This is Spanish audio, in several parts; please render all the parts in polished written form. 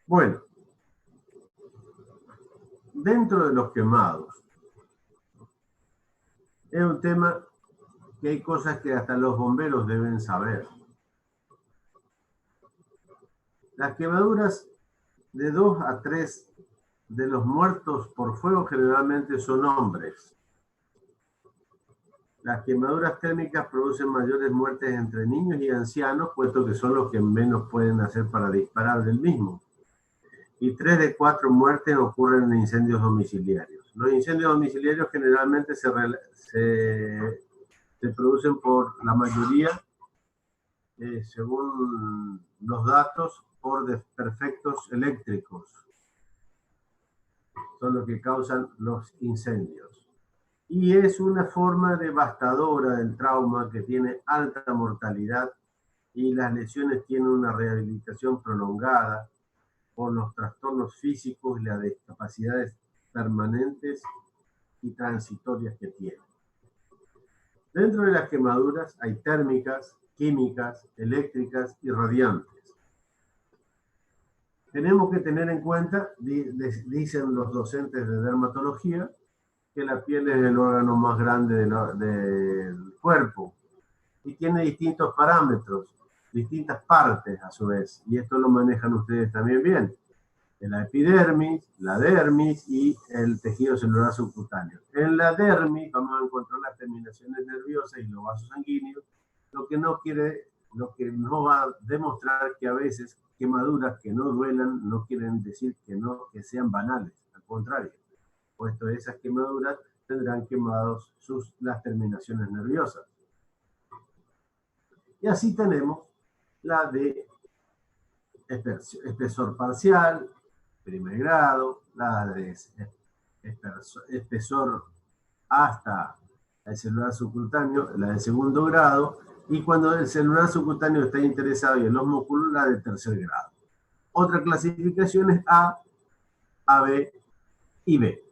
Bueno, dentro de los quemados, es un tema que hay cosas que hasta los bomberos deben saber. Las quemaduras de 2 a 3 de los muertos por fuego generalmente son hombres. Las quemaduras térmicas producen mayores muertes entre niños y ancianos, puesto que son los que menos pueden hacer para disparar del mismo. Y 3 de 4 muertes ocurren en incendios domiciliarios. Los incendios domiciliarios generalmente se producen por la mayoría, según los datos, por desperfectos eléctricos. Son los que causan los incendios. Y es una forma devastadora del trauma que tiene alta mortalidad y las lesiones tienen una rehabilitación prolongada por los trastornos físicos y las discapacidades permanentes y transitorias que tienen. Dentro de las quemaduras hay térmicas, químicas, eléctricas y radiantes. Tenemos que tener en cuenta, dicen los docentes de dermatología, que la piel es el órgano más grande del cuerpo y tiene distintos parámetros, distintas partes a su vez, y esto lo manejan ustedes también bien. La epidermis, la dermis y el tejido celular subcutáneo. En la dermis vamos a encontrar las terminaciones nerviosas y los vasos sanguíneos, lo que no va a demostrar que a veces quemaduras que no duelan no quieren decir que sean banales, al contrario, puesto que esas quemaduras tendrán quemados las terminaciones nerviosas. Y así tenemos la de espesor parcial, primer grado, la de espesor hasta el celular subcutáneo, la de segundo grado, y cuando el celular subcutáneo está interesado y el osmóculo, la de tercer grado. Otra clasificación es A, AB y B.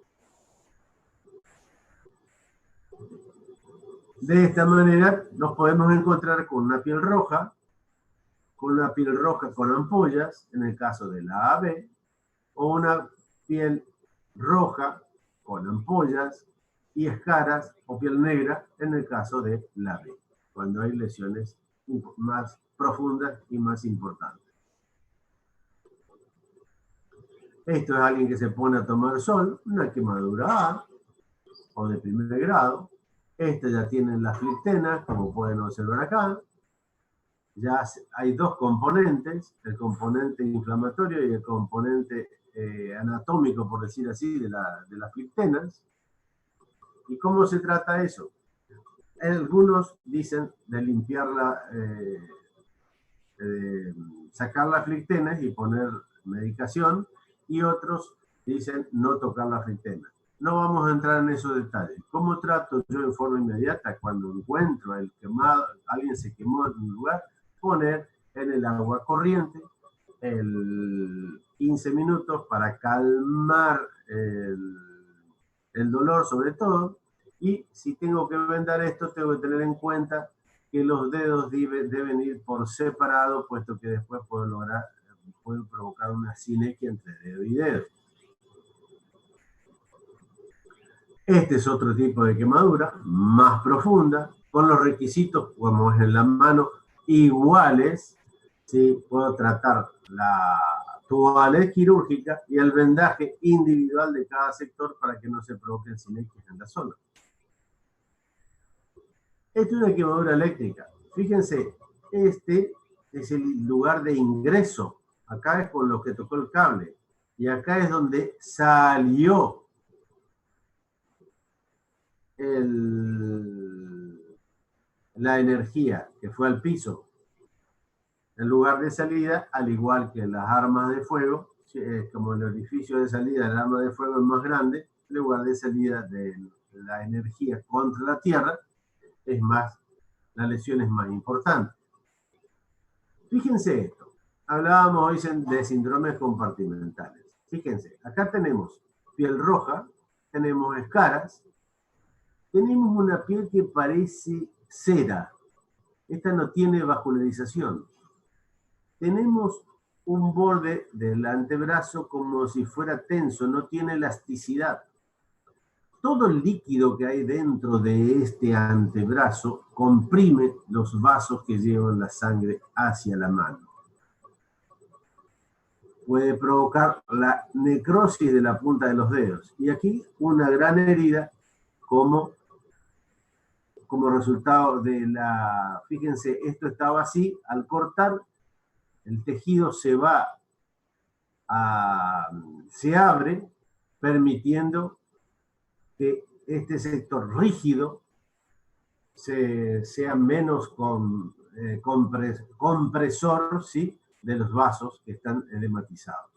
De esta manera nos podemos encontrar con una piel roja con ampollas, en el caso de la AB, o una piel roja con ampollas y escaras o piel negra, en el caso de la B, cuando hay lesiones más profundas y más importantes. Esto es alguien que se pone a tomar sol, una quemadura A o de primer grado. Esta ya tienen las flictenas, como pueden observar acá. Ya hay dos componentes, el componente inflamatorio y el componente anatómico, por decir así, de las flictenas. ¿Y cómo se trata eso? Algunos dicen de limpiarla, sacar las flictenas y poner medicación, y otros dicen no tocar la flictena. No vamos a entrar en esos detalles. ¿Cómo trato yo en forma inmediata cuando encuentro el quemado, alguien se quemó en un lugar? Poner en el agua corriente 15 minutos para calmar el dolor sobre todo, y si tengo que vendar esto tengo que tener en cuenta que los dedos deben ir por separado, puesto que después puedo provocar una sinequia entre dedo y dedo. Este es otro tipo de quemadura, más profunda, con los requisitos, como es en la mano, iguales. ¿Sí? Puedo tratar la toaleta quirúrgica y el vendaje individual de cada sector para que no se provoquen sinequias en la zona. Esta es una quemadura eléctrica. Fíjense, este es el lugar de ingreso. Acá es con lo que tocó el cable. Y acá es donde salió la energía que fue al piso. El lugar de salida, al igual que las armas de fuego, como el orificio de salida del arma de fuego es más grande, el lugar de salida de la energía contra la Tierra es más, la lesión es más importante. Fíjense esto, hablábamos hoy de síndromes compartimentales. Fíjense, acá tenemos piel roja, tenemos escaras, tenemos una piel que parece cera. Esta no tiene vascularización. Tenemos un borde del antebrazo como si fuera tenso, no tiene elasticidad. Todo el líquido que hay dentro de este antebrazo comprime los vasos que llevan la sangre hacia la mano. Puede provocar la necrosis de la punta de los dedos. Y aquí una gran herida como resultado de la... Fíjense, esto estaba así, al cortar, el tejido se abre, permitiendo que este sector rígido sea menos compresor, ¿sí?, de los vasos que están edematizados.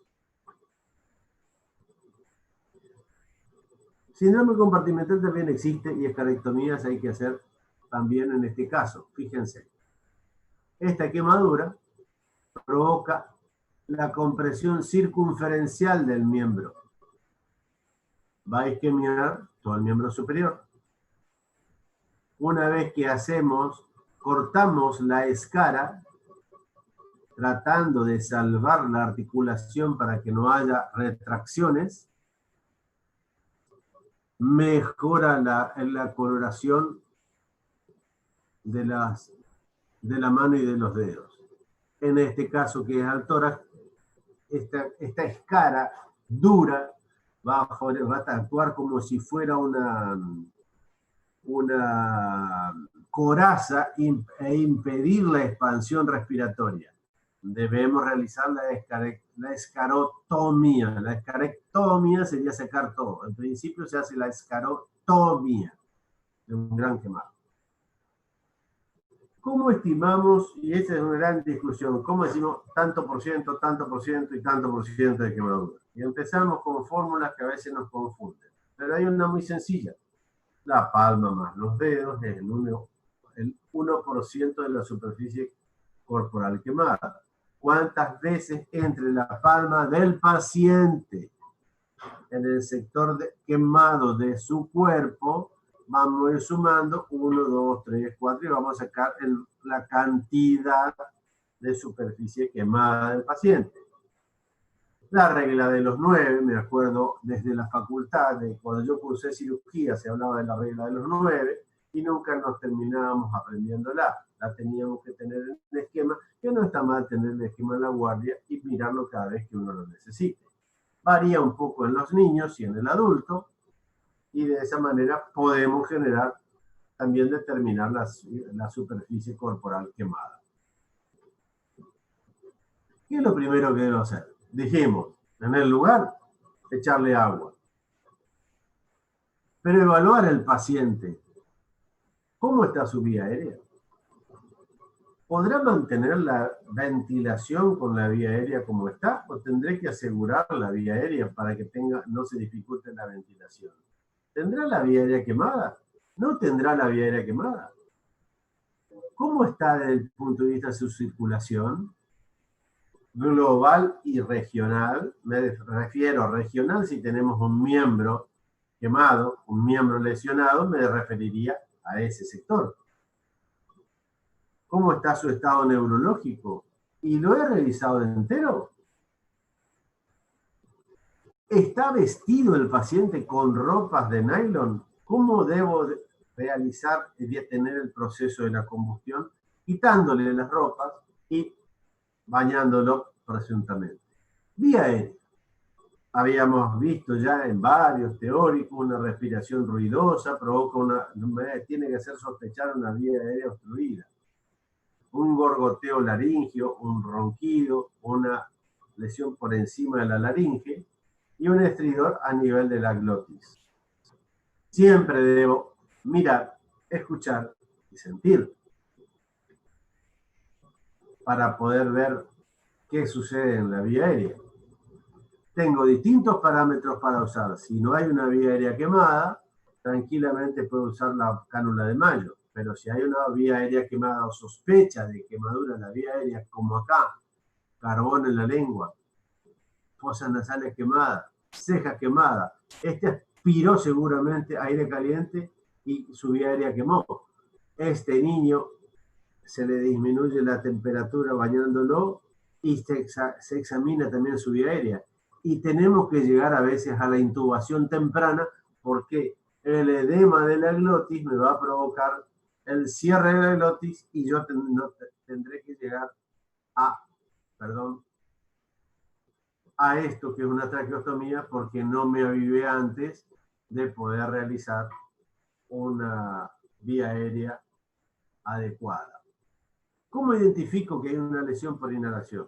Síndrome compartimental también existe y escarectomías hay que hacer también en este caso. Fíjense, esta quemadura provoca la compresión circunferencial del miembro. Va a isquemiar todo el miembro superior. Una vez que cortamos la escara, tratando de salvar la articulación para que no haya retracciones, mejora la coloración de la mano y de los dedos. En este caso, que es al tórax, esta escara dura va a actuar como si fuera una coraza e impedir la expansión respiratoria. Debemos realizar la escarotomía. La escarectomía sería sacar todo. En principio se hace la escarotomía de un gran quemado. ¿Cómo estimamos, y esa es una gran discusión, cómo decimos tanto por ciento y tanto por ciento de quemadura? Y empezamos con fórmulas que a veces nos confunden. Pero hay una muy sencilla. La palma más los dedos es el 1% de la superficie corporal quemada. ¿Cuántas veces entre la palma del paciente en el sector quemado de su cuerpo? Vamos a ir sumando 1, 2, 3, 4 y vamos a sacar la cantidad de superficie quemada del paciente. La regla de los 9, me acuerdo desde la facultad, de cuando yo cursé cirugía, se hablaba de la regla de los 9 y nunca nos terminábamos aprendiéndola. La teníamos que tener en el esquema, que no está mal tener el esquema en la guardia y mirarlo cada vez que uno lo necesite. Varía un poco en los niños y en el adulto, y de esa manera podemos también determinar la superficie corporal quemada. ¿Qué es lo primero que debo hacer? Dijimos, en el lugar, echarle agua. Pero evaluar al paciente. ¿Cómo está su vía aérea? ¿Podrá mantener la ventilación con la vía aérea como está? ¿O tendré que asegurar la vía aérea para que no se dificulte la ventilación? ¿Tendrá la vía aérea quemada? ¿No tendrá la vía aérea quemada? ¿Cómo está desde el punto de vista de su circulación? Global y regional. Me refiero regional si tenemos un miembro quemado, un miembro lesionado, me referiría a ese sector. ¿Cómo está su estado neurológico? ¿Y lo he revisado entero? ¿Está vestido el paciente con ropas de nylon? ¿Cómo debo realizar y detener el proceso de la combustión? Quitándole las ropas y bañándolo presuntamente. Vía aérea. Habíamos visto ya en varios teóricos una respiración ruidosa, tiene que hacer sospechar una vía aérea obstruida. Un gorgoteo laringio, un ronquido, una lesión por encima de la laringe y un estridor a nivel de la glotis. Siempre debo mirar, escuchar y sentir para poder ver qué sucede en la vía aérea. Tengo distintos parámetros para usar. Si no hay una vía aérea quemada, tranquilamente puedo usar la cánula de Mayo. Pero si hay una vía aérea quemada o sospecha de quemadura en la vía aérea, como acá, carbón en la lengua, fosas nasales quemadas, ceja quemada, este aspiró seguramente aire caliente y su vía aérea quemó. Este niño se le disminuye la temperatura bañándolo y se examina también su vía aérea. Y tenemos que llegar a veces a la intubación temprana porque el edema de la glotis me va a provocar el cierre de la glotis y yo tendré que llegar a, perdón, a esto que es una traqueostomía porque no me avivé antes de poder realizar una vía aérea adecuada. ¿Cómo identifico que hay una lesión por inhalación?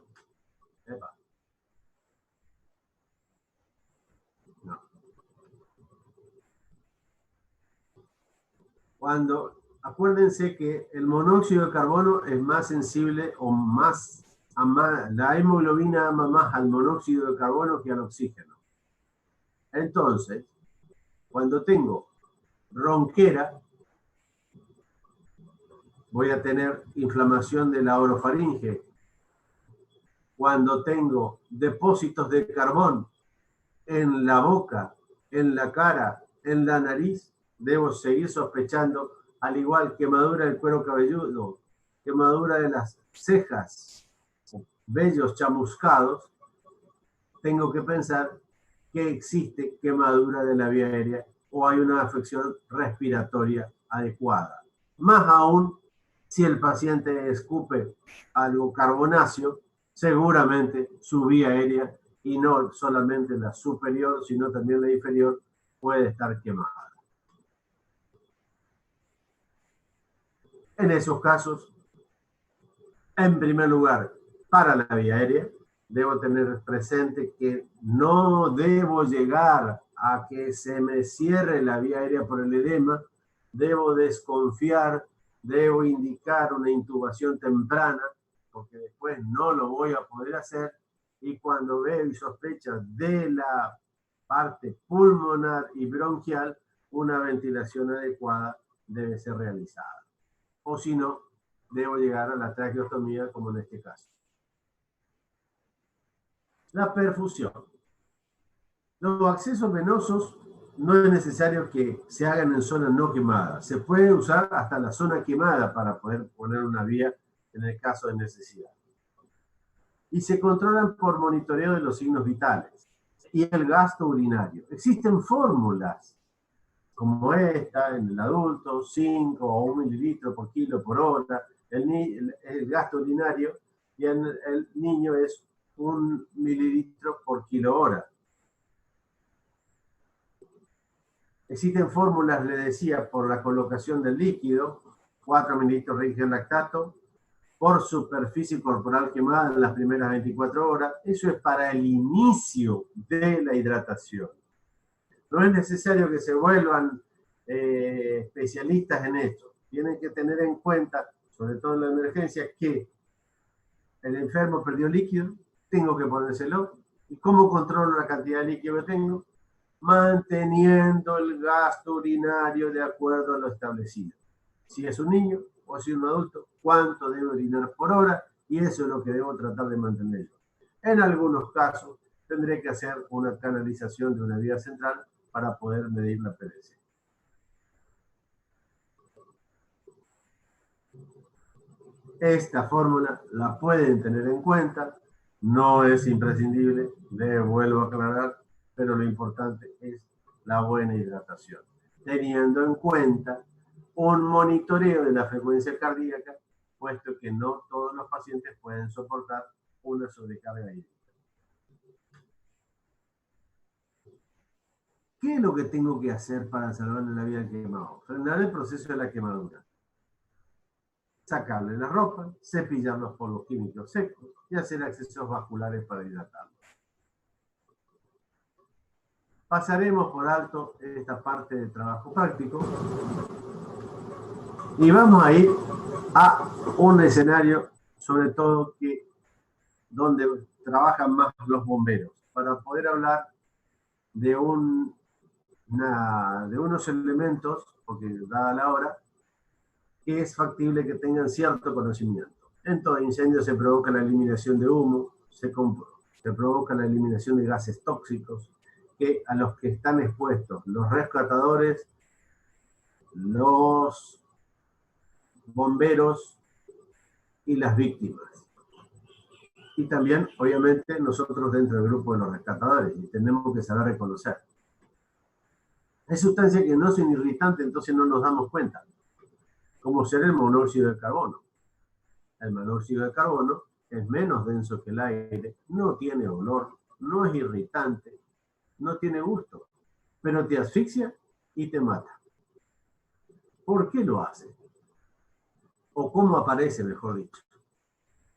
No. Acuérdense que el monóxido de carbono es más sensible o más, la hemoglobina ama más al monóxido de carbono que al oxígeno. Entonces, cuando tengo ronquera, voy a tener inflamación de la orofaringe. Cuando tengo depósitos de carbón en la boca, en la cara, en la nariz, debo seguir sospechando, al igual quemadura del cuero cabelludo, quemadura de las cejas, vellos chamuscados, tengo que pensar que existe quemadura de la vía aérea o hay una afección respiratoria adecuada. Más aún, si el paciente escupe algo carbonáceo, seguramente su vía aérea, y no solamente la superior, sino también la inferior, puede estar quemada. En esos casos, en primer lugar, para la vía aérea, debo tener presente que no debo llegar a que se me cierre la vía aérea por el edema, debo desconfiar, debo indicar una intubación temprana, porque después no lo voy a poder hacer, y cuando veo y sospecha de la parte pulmonar y bronquial, una ventilación adecuada debe ser realizada. O si no, debo llegar a la traqueostomía, como en este caso. La perfusión. Los accesos venosos no es necesario que se hagan en zonas no quemadas. Se puede usar hasta la zona quemada para poder poner una vía en el caso de necesidad. Y se controlan por monitoreo de los signos vitales y el gasto urinario. Existen fórmulas como esta en el adulto, 5 o 1 mililitro por kilo por hora, el gasto urinario, y en el niño es 1 mililitro por kilo hora. Existen fórmulas, le decía, por la colocación del líquido, 4 mililitros de lactato, por superficie corporal quemada en las primeras 24 horas. Eso es para el inicio de la hidratación. No es necesario que se vuelvan especialistas en esto. Tienen que tener en cuenta, sobre todo en la emergencia, que el enfermo perdió líquido, tengo que ponérselo. ¿Y cómo controlo la cantidad de líquido que tengo? Manteniendo el gasto urinario de acuerdo a lo establecido. Si es un niño o si es un adulto, cuánto debe orinar por hora, y eso es lo que debo tratar de mantener yo. En algunos casos tendré que hacer una canalización de una vía central para poder medir la PDC. Esta fórmula la pueden tener en cuenta, no es imprescindible, les vuelvo a aclarar, pero lo importante es la buena hidratación, teniendo en cuenta un monitoreo de la frecuencia cardíaca, puesto que no todos los pacientes pueden soportar una sobrecarga hídrica. ¿Qué es lo que tengo que hacer para salvarle la vida al quemado? Frenar el proceso de la quemadura. Sacarle la ropa, cepillar los polvos químicos secos y hacer accesos vasculares para hidratarlo. Pasaremos por alto esta parte del trabajo práctico y vamos a ir a un escenario, sobre todo donde trabajan más los bomberos, para poder hablar de unos elementos, porque dada la hora, que es factible que tengan cierto conocimiento. En todo incendio se provoca la eliminación de humo, se provoca la eliminación de gases tóxicos que a los que están expuestos los rescatadores, los bomberos y las víctimas. Y también, obviamente, nosotros dentro del grupo de los rescatadores, y tenemos que saber reconocer. Hay sustancias que no son irritantes, entonces no nos damos cuenta, como ser el monóxido de carbono. El monóxido de carbono es menos denso que el aire, no tiene olor, no es irritante, no tiene gusto, pero te asfixia y te mata. ¿Por qué lo hace? O cómo aparece, mejor dicho.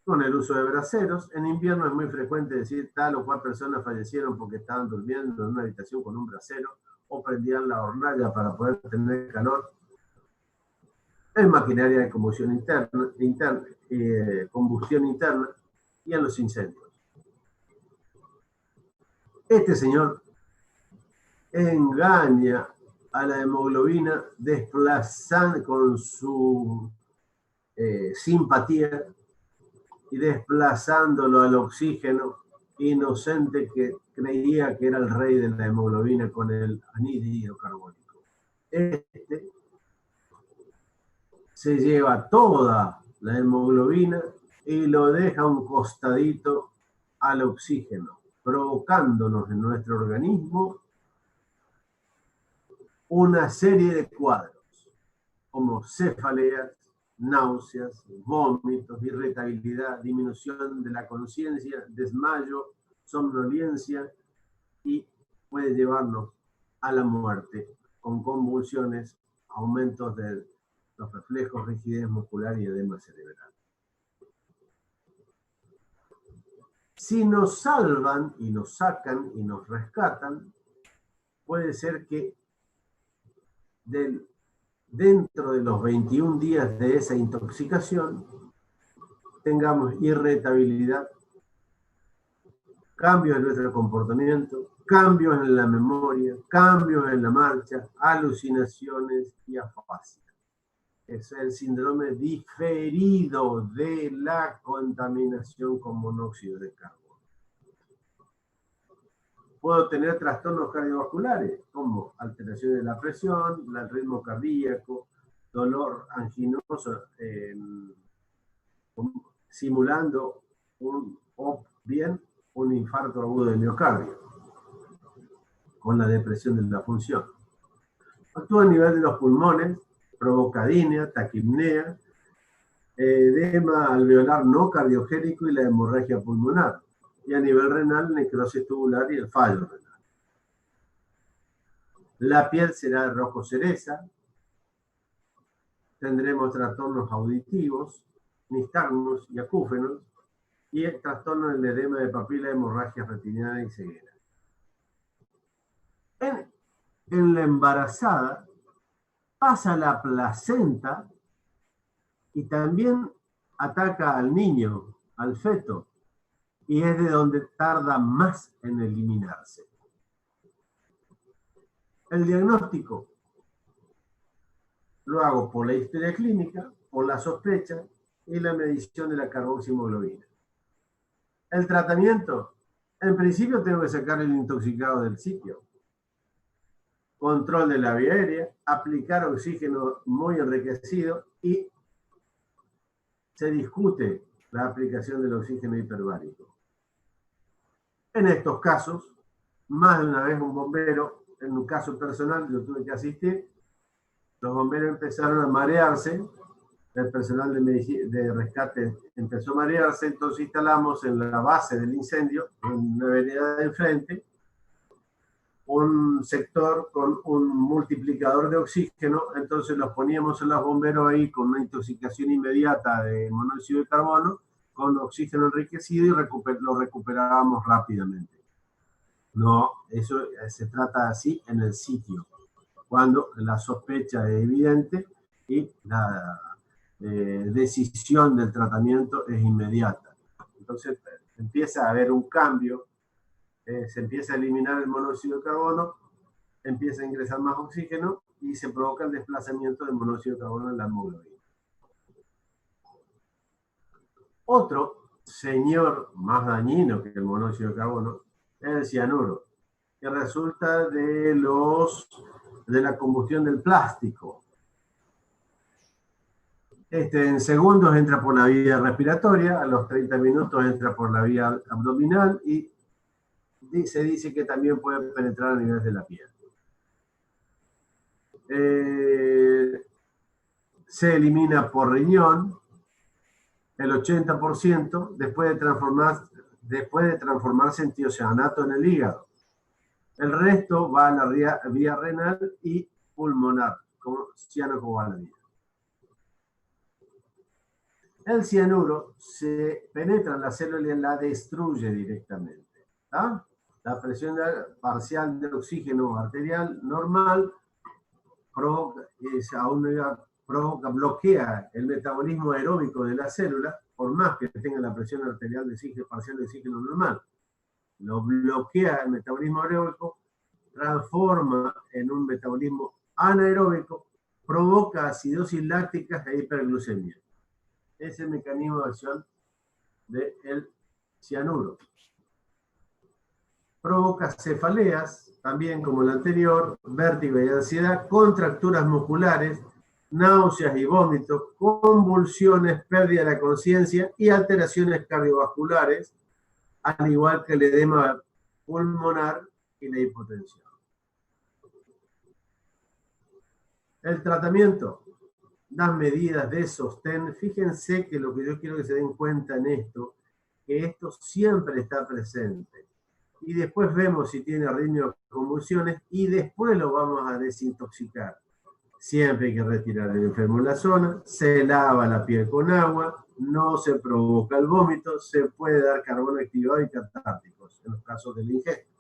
Con el uso de braseros, en invierno es muy frecuente decir tal o cual personas fallecieron porque estaban durmiendo en una habitación con un brasero o prendían la hornalla para poder tener calor. En maquinaria de combustión interna y en los incendios. Este señor engaña a la hemoglobina desplazando con su simpatía y desplazándolo al oxígeno inocente que creía que era el rey de la hemoglobina con el anhídrido carbónico. Este se lleva toda la hemoglobina y lo deja un costadito al oxígeno, provocándonos en nuestro organismo una serie de cuadros, como cefaleas, náuseas, vómitos, irritabilidad, disminución de la conciencia, desmayo, somnolencia y puede llevarnos a la muerte con convulsiones, aumentos de los reflejos, rigidez muscular y edema cerebral. Si nos salvan y nos sacan y nos rescatan, puede ser que dentro de los 21 días de esa intoxicación tengamos irritabilidad, cambios en nuestro comportamiento, cambios en la memoria, cambios en la marcha, alucinaciones y afasia. Es el síndrome diferido de la contaminación con monóxido de carbono. Puedo tener trastornos cardiovasculares, como alteración de la presión, el ritmo cardíaco, dolor anginoso, simulando un infarto agudo de miocardio, con la depresión de la función. Actúa a nivel de los pulmones, provoca disnea, taquipnea, edema alveolar no cardiogénico y la hemorragia pulmonar. Y a nivel renal, necrosis tubular y el fallo renal. La piel será de rojo cereza. Tendremos trastornos auditivos, nistagmos y acúfenos, y el trastorno del edema de papila, hemorragia retiniana y ceguera. En la embarazada pasa la placenta y también ataca al niño, al feto, y es de donde tarda más en eliminarse. El diagnóstico lo hago por la historia clínica, por la sospecha y la medición de la carboxihemoglobina. El tratamiento, en principio tengo que sacar el intoxicado del sitio. Control de la vía aérea, aplicar oxígeno muy enriquecido y se discute la aplicación del oxígeno hiperbárico. En estos casos, más de una vez un bombero, en un caso personal, yo tuve que asistir, los bomberos empezaron a marearse, el personal de rescate empezó a marearse, entonces instalamos en la base del incendio, en la vereda de enfrente, un sector con un multiplicador de oxígeno, entonces los poníamos en los bomberos ahí con una intoxicación inmediata de monóxido de carbono, con oxígeno enriquecido y lo recuperábamos rápidamente. No, eso se trata así en el sitio, cuando la sospecha es evidente y la decisión del tratamiento es inmediata. Entonces empieza a haber un cambio, se empieza a eliminar el monóxido de carbono, empieza a ingresar más oxígeno y se provoca el desplazamiento del monóxido de carbono en la hemoglobina. Otro señor más dañino que el monóxido de carbono es el cianuro, que resulta de la combustión del plástico. En segundos entra por la vía respiratoria, a los 30 minutos entra por la vía abdominal y se dice que también puede penetrar a nivel de la piel. Se elimina por riñón el 80% después de transformarse en tiocianato en el hígado. El resto va a la vía renal y pulmonar, como cianocobalamina. El cianuro se penetra en la célula y la destruye directamente. ¿Tá? La presión parcial de oxígeno arterial normal bloquea el metabolismo aeróbico de la célula, por más que tenga la presión arterial parcial de oxígeno normal. Lo bloquea el metabolismo aeróbico, transforma en un metabolismo anaeróbico, provoca acidosis láctica e hiperglucemia. Es el mecanismo de acción del cianuro. Provoca cefaleas, también como el anterior, vértigo y ansiedad, contracturas musculares, náuseas y vómitos, convulsiones, pérdida de la conciencia y alteraciones cardiovasculares, al igual que el edema pulmonar y la hipotensión. El tratamiento, las medidas de sostén. Fíjense que lo que yo quiero que se den cuenta en esto, que esto siempre está presente. Y después vemos si tiene arritmia o convulsiones y después lo vamos a desintoxicar. Siempre hay que retirar el enfermo en la zona, se lava la piel con agua, no se provoca el vómito, se puede dar carbono activado y catárticos en los casos del ingesto.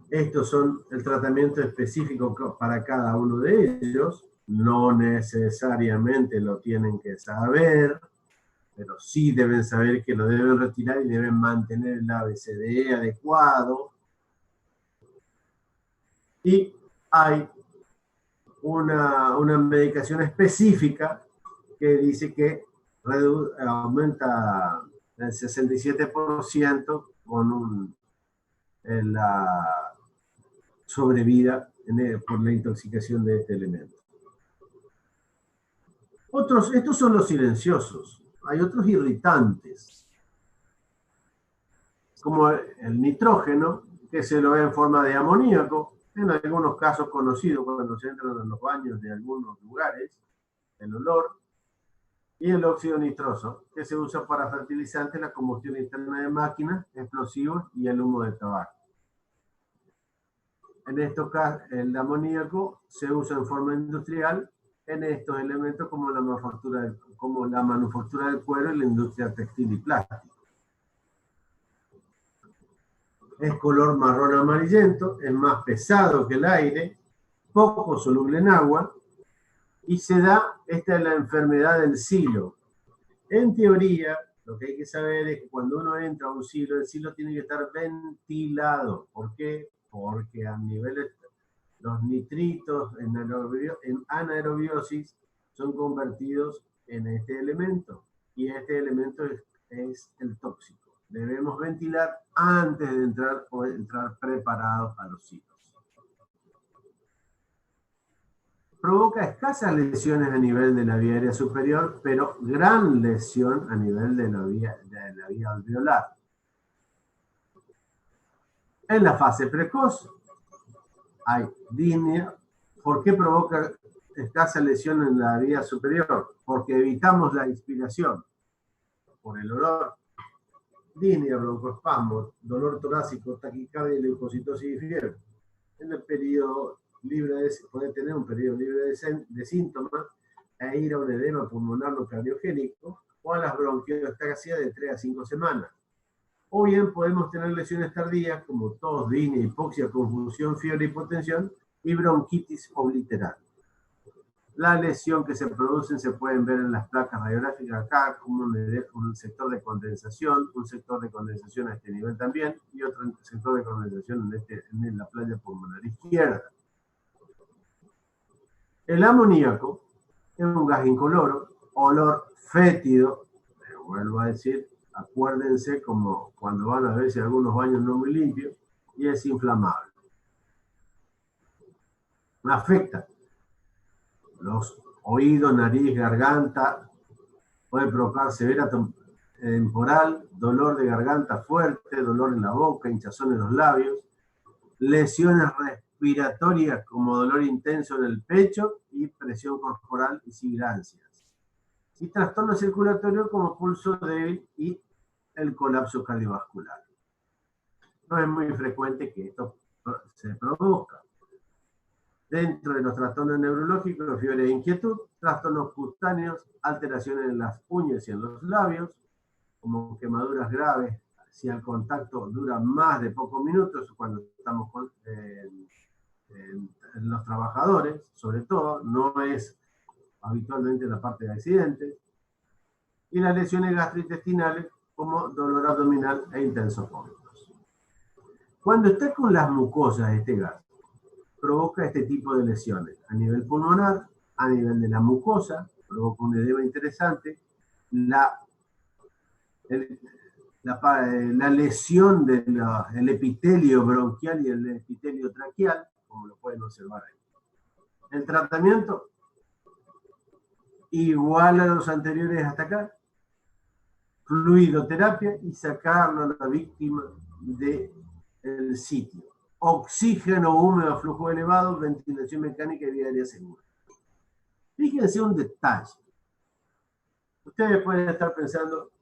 Estos son el tratamiento específico para cada uno de ellos. No necesariamente lo tienen que saber, pero sí deben saber que lo deben retirar y deben mantener el ABCDE adecuado. Y hay una medicación específica que dice que aumenta el 67% con la sobrevida por la intoxicación de este elemento. Estos son los silenciosos. Hay otros irritantes, como el nitrógeno, que se lo ve en forma de amoníaco, en algunos casos conocido cuando se entran en los baños de algunos lugares, el olor, y el óxido nitroso, que se usa para fertilizantes, la combustión interna de máquinas, explosivos y el humo de tabaco. En estos casos, el amoníaco se usa en forma industrial en estos elementos como la manufactura del cuero y la industria textil y plástica. Es color marrón amarillento, es más pesado que el aire, poco soluble en agua, y esta es la enfermedad del silo. En teoría, lo que hay que saber es que cuando uno entra a un silo, el silo tiene que estar ventilado. ¿Por qué? Porque a niveles, los nitritos en anaerobiosis son convertidos en este elemento, y este elemento es el tóxico. Debemos ventilar antes de entrar o entrar preparados a los silos. Provoca escasas lesiones a nivel de la vía aérea superior, pero gran lesión a nivel de la vía alveolar. En la fase precoz hay disnea. ¿Por qué provoca escasa lesión en la vía superior? Porque evitamos la inspiración por el olor. Disnea, broncoespasmo, dolor torácico, taquicardia, leucocitosis y fiebre. En el periodo puede tener un periodo libre de síntomas e ir a un edema pulmonar no cardiogénico o a las bronquiolitaxias de 3 a 5 semanas. O bien podemos tener lesiones tardías como tos, disnea, hipoxia, confusión, fiebre, hipotensión y bronquitis obliterante. La lesión que se producen se pueden ver en las placas radiográficas acá, como un sector de condensación, un sector de condensación a este nivel también, y otro sector de condensación en la playa pulmonar izquierda. El amoníaco es un gas incoloro, olor fétido, pero vuelvo a decir, acuérdense como cuando van a ver si algunos baños no muy limpios, y es inflamable. Afecta los oído, nariz, garganta, puede provocar severa temporal, dolor de garganta fuerte, dolor en la boca, hinchazón en los labios, lesiones respiratorias como dolor intenso en el pecho y presión corporal y sibilancias. Y trastorno circulatorio como pulso débil y el colapso cardiovascular. No es muy frecuente que esto se produzca. Dentro de los trastornos neurológicos, fiebre e inquietud, trastornos cutáneos, alteraciones en las uñas y en los labios, como quemaduras graves, si el contacto dura más de pocos minutos, cuando estamos en los trabajadores, sobre todo, no es habitualmente la parte de accidentes, y las lesiones gastrointestinales, como dolor abdominal e intensos vómitos. Cuando está con las mucosas este gas, provoca este tipo de lesiones a nivel pulmonar, a nivel de la mucosa, provoca un edema interesante, la lesión del epitelio bronquial y el epitelio traqueal, como lo pueden observar ahí. El tratamiento, igual a los anteriores hasta acá, fluidoterapia y sacarlo a la víctima del sitio. Oxígeno húmedo a flujo elevado, ventilación mecánica y vía aérea segura. Fíjense un detalle. Ustedes pueden estar pensando,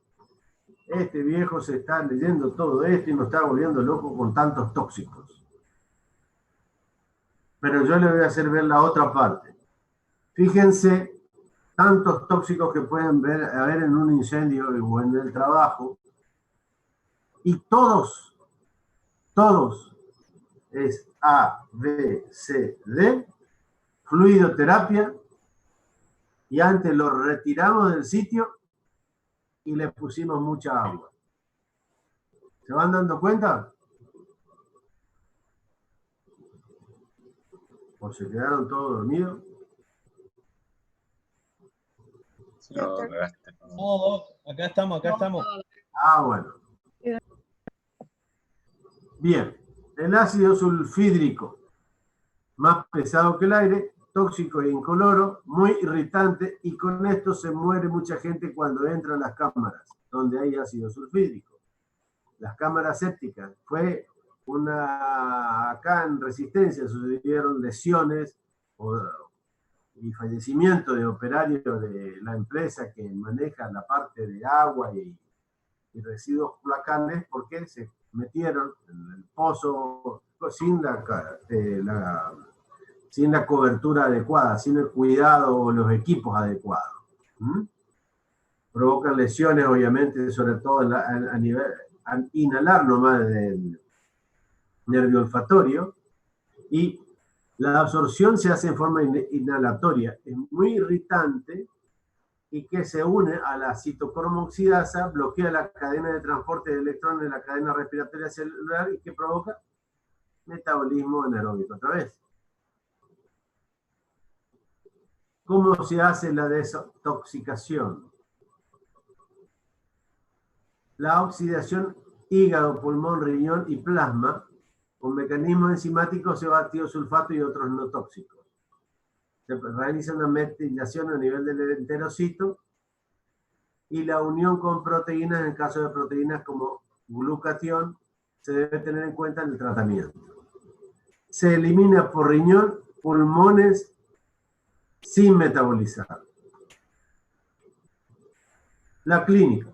este viejo se está leyendo todo esto y nos está volviendo loco con tantos tóxicos. Pero yo le voy a hacer ver la otra parte. Fíjense tantos tóxicos que pueden haber en un incendio o en el trabajo, y todos es A, B, C, D, fluidoterapia, y antes lo retiramos del sitio y le pusimos mucha agua. ¿Se van dando cuenta? ¿O se quedaron todos dormidos? No, acá estamos. Ah, bueno. Bien, el ácido sulfídrico, más pesado que el aire, tóxico e incoloro, muy irritante, y con esto se muere mucha gente cuando entra a las cámaras donde hay ácido sulfídrico. Las cámaras sépticas, acá en Resistencia sucedieron lesiones y fallecimiento de operarios de la empresa que maneja la parte de agua y residuos placales, porque se metieron en el pozo sin la cobertura adecuada, sin el cuidado o los equipos adecuados. Provocan lesiones, obviamente, sobre todo a nivel, al inhalar nomás del nervio olfatorio, y la absorción se hace en forma inhalatoria. Es muy irritante y que se une a la citocromoxidasa, bloquea la cadena de transporte de electrones de la cadena respiratoria celular y que provoca metabolismo anaeróbico otra vez. ¿Cómo se hace la desintoxicación? La oxidación hígado, pulmón, riñón y plasma con mecanismos enzimáticos se va tiosulfato y otros no tóxicos. Se realiza una metilación a nivel del enterocito y la unión con proteínas, en el caso de proteínas como glucatión, se debe tener en cuenta en el tratamiento. Se elimina por riñón, pulmones, sin metabolizar. La clínica.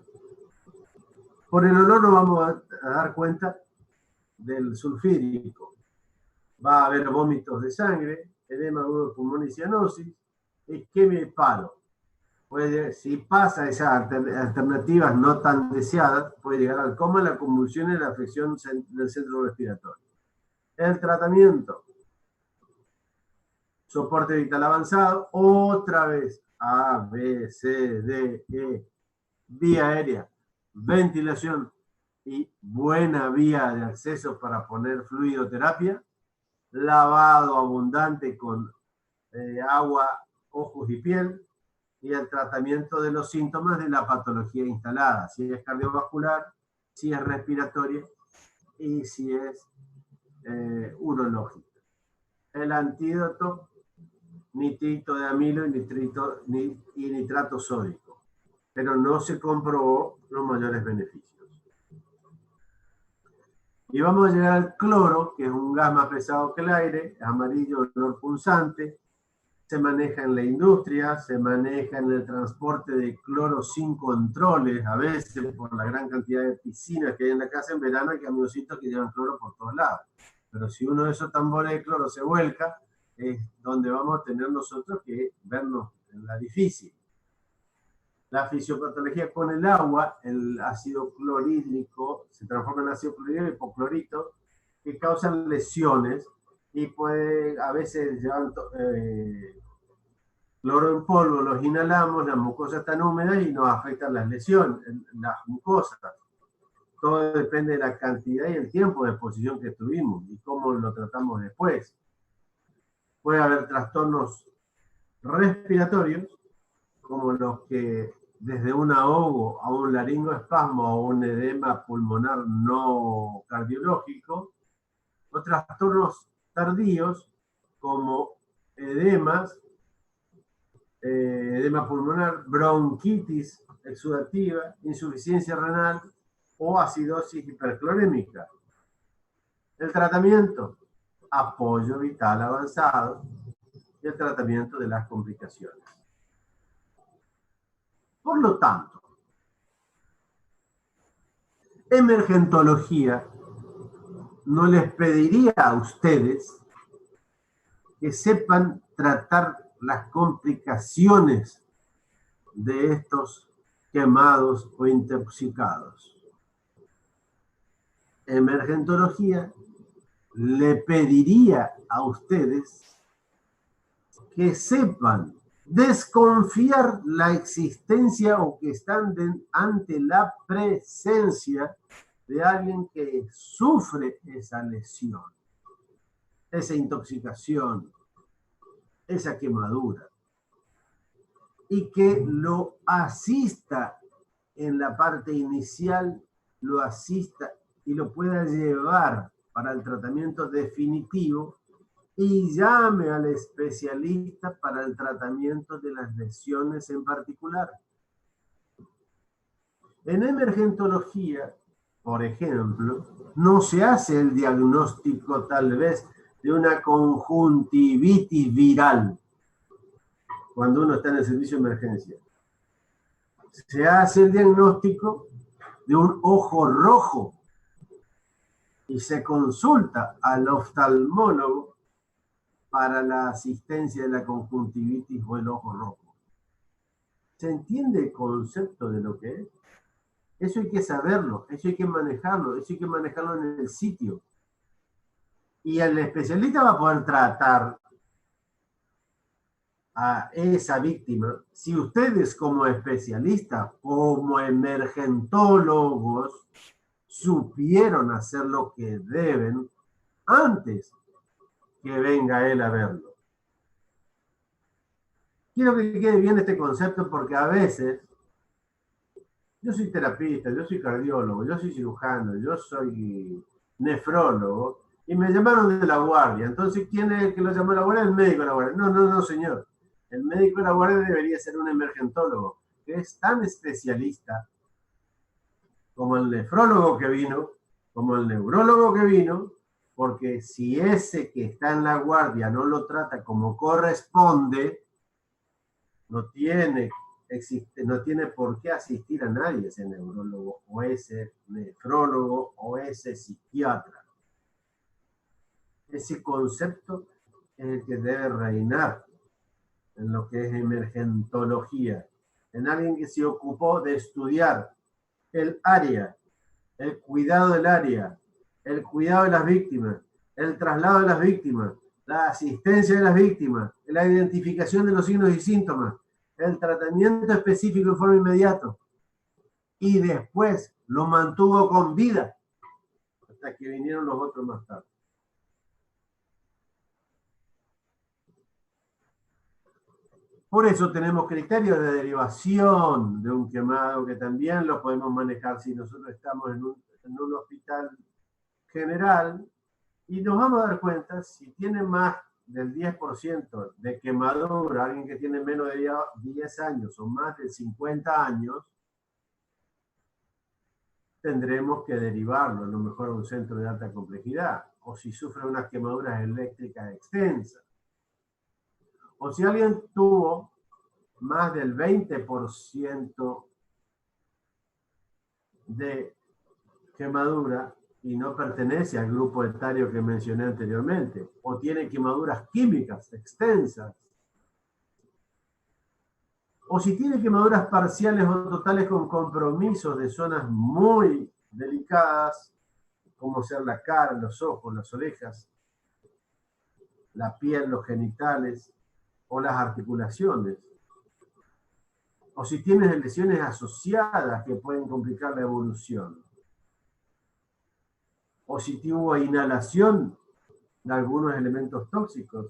Por el olor nos vamos a dar cuenta del sulfídrico. Va a haber vómitos de sangre, edema agudo de pulmón y cianosis, isquemia y paro. Si pasa esas alternativas no tan deseadas, puede llegar al coma, la convulsión y la afección del centro respiratorio. El tratamiento. Soporte vital avanzado, otra vez A, B, C, D, E, vía aérea, ventilación y buena vía de acceso para poner fluidoterapia, lavado abundante con agua, ojos y piel, y el tratamiento de los síntomas de la patología instalada, si es cardiovascular, si es respiratoria y si es urológica. El antídoto nitrito de amilo y nitrato sódico, pero no se comprobó los mayores beneficios. Y vamos a llegar al cloro, que es un gas más pesado que el aire, es amarillo, olor punzante, se maneja en la industria, se maneja en el transporte de cloro sin controles, a veces por la gran cantidad de piscinas que hay en la casa en verano, hay camioncitos que llevan cloro por todos lados. Pero si uno de esos tambores de cloro se vuelca, es donde vamos a tener nosotros que vernos en la difícil. La fisiopatología con el agua, el ácido clorhídrico se transforma en ácido clorhídrico y hipoclorito, que causan lesiones y puede a veces llevar cloro en polvo, los inhalamos, las mucosas están húmedas y nos afectan las lesiones, las mucosas. Todo depende de la cantidad y el tiempo de exposición que tuvimos y cómo lo tratamos después. Puede haber trastornos respiratorios, como los que desde un ahogo a un laringoespasmo o un edema pulmonar no cardiológico, o trastornos tardíos como edemas, edema pulmonar, bronquitis exudativa, insuficiencia renal o acidosis hiperclorémica. El tratamiento, apoyo vital avanzado y el tratamiento de las complicaciones. Por lo tanto, emergentología no les pediría a ustedes que sepan tratar las complicaciones de estos quemados o intoxicados. Emergentología le pediría a ustedes que sepan desconfiar la existencia o que están ante la presencia de alguien que sufre esa lesión, esa intoxicación, esa quemadura, y que lo asista en la parte inicial, lo asista y lo pueda llevar para el tratamiento definitivo y llame al especialista para el tratamiento de las lesiones en particular. En emergentología, por ejemplo, no se hace el diagnóstico tal vez de una conjuntivitis viral cuando uno está en el servicio de emergencia. Se hace el diagnóstico de un ojo rojo y se consulta al oftalmólogo para la asistencia de la conjuntivitis o el ojo rojo. ¿Se entiende el concepto de lo que es? Eso hay que saberlo, eso hay que manejarlo, eso hay que manejarlo en el sitio. Y el especialista va a poder tratar a esa víctima si ustedes como especialistas, como emergentólogos, supieron hacer lo que deben antes que venga él a verlo. Quiero que quede bien este concepto porque a veces yo soy terapista, yo soy cardiólogo, yo soy cirujano, yo soy nefrólogo y me llamaron de la guardia. Entonces, ¿quién es el que lo llamó a la guardia? El médico de la guardia. No, señor. El médico de la guardia debería ser un emergentólogo, que es tan especialista como el nefrólogo que vino, como el neurólogo que vino, porque si ese que está en la guardia no lo trata como corresponde, no tiene por qué asistir a nadie ese neurólogo o ese nefrólogo o ese psiquiatra. Ese concepto es el que debe reinar en lo que es emergentología, en alguien que se ocupó de estudiar el área, el cuidado del área, el cuidado de las víctimas, el traslado de las víctimas, la asistencia de las víctimas, la identificación de los signos y síntomas, el tratamiento específico en forma inmediata y después lo mantuvo con vida hasta que vinieron los otros más tarde. Por eso tenemos criterios de derivación de un quemado que también lo podemos manejar si nosotros estamos en un hospital general y nos vamos a dar cuenta si tiene más del 10% de quemadura, alguien que tiene menos de 10 años o más de 50 años, tendremos que derivarlo a lo mejor a un centro de alta complejidad, o si sufre unas quemaduras eléctricas extensas. O si alguien tuvo más del 20% de quemadura y no pertenece al grupo etario que mencioné anteriormente, o tiene quemaduras químicas extensas, o si tiene quemaduras parciales o totales con compromisos de zonas muy delicadas, como ser la cara, los ojos, las orejas, la piel, los genitales o las articulaciones. O si tienes lesiones asociadas que pueden complicar la evolución. O si tuvo inhalación de algunos elementos tóxicos.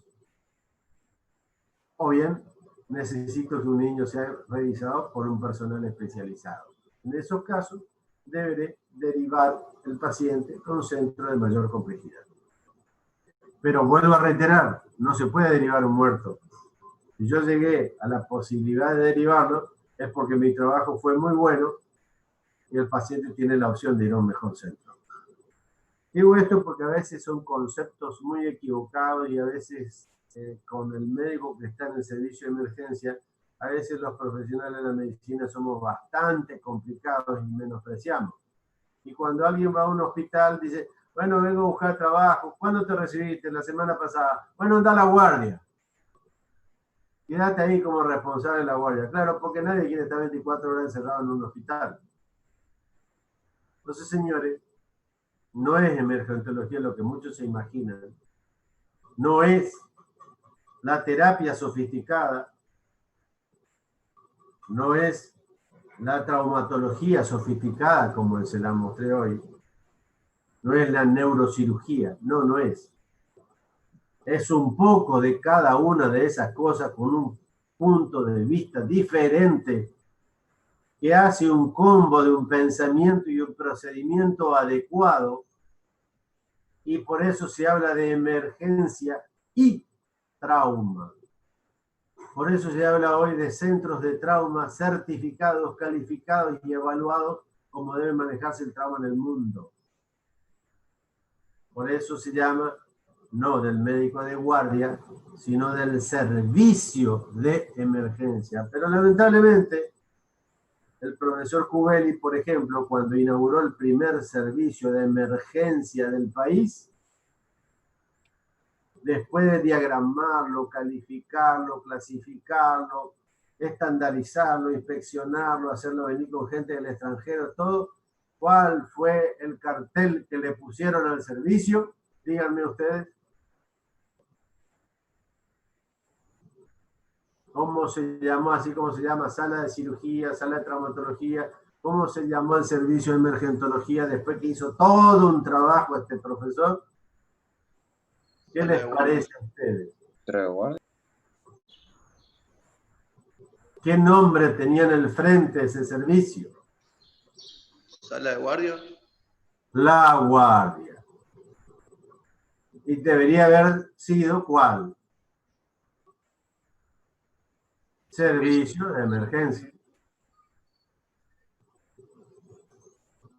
O bien, necesito que un niño sea revisado por un personal especializado. En esos casos, deberé derivar el paciente a un centro de mayor complejidad. Pero vuelvo a reiterar, no se puede derivar un muerto. Si yo llegué a la posibilidad de derivarlo, es porque mi trabajo fue muy bueno y el paciente tiene la opción de ir a un mejor centro. Digo esto porque a veces son conceptos muy equivocados y a veces con el médico que está en el servicio de emergencia, a veces los profesionales de la medicina somos bastante complicados y menospreciamos. Y cuando alguien va a un hospital, dice, bueno, vengo a buscar trabajo, ¿cuándo te recibiste? La semana pasada. Bueno, anda a la guardia. Quédate ahí como responsable de la guardia. Claro, porque nadie quiere estar 24 horas encerrado en un hospital. Entonces, señores, no es emergentología lo que muchos se imaginan. No es la terapia sofisticada. No es la traumatología sofisticada como se la mostré hoy. No es la neurocirugía. No, no es. Es un poco de cada una de esas cosas con un punto de vista diferente que hace un combo de un pensamiento y un procedimiento adecuado, y por eso se habla de emergencia y trauma. Por eso se habla hoy de centros de trauma certificados, calificados y evaluados como debe manejarse el trauma en el mundo. Por eso se llama no del médico de guardia, sino del servicio de emergencia. Pero lamentablemente, el profesor Cubelli, por ejemplo, cuando inauguró el primer servicio de emergencia del país, después de diagramarlo, calificarlo, clasificarlo, estandarizarlo, inspeccionarlo, hacerlo venir con gente del extranjero, todo, ¿cuál fue el cartel que le pusieron al servicio? Díganme ustedes. ¿Cómo se llamó? Así como se llama, sala de cirugía, sala de traumatología. ¿Cómo se llamó el servicio de emergentología después que hizo todo un trabajo este profesor? ¿Qué les parece a ustedes? ¿Qué nombre tenía en el frente ese servicio? ¿Sala de guardia? La guardia. Y debería haber sido ¿cuál? Servicio de emergencia.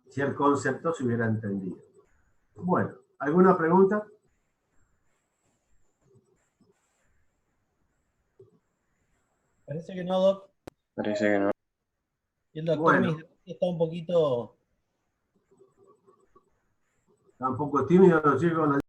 Si el concepto se hubiera entendido. Bueno, ¿alguna pregunta? Parece que no, Doc. Parece que no. Y el doctor Bueno. Misraji está un poquito... Tampoco tímido, los chicos.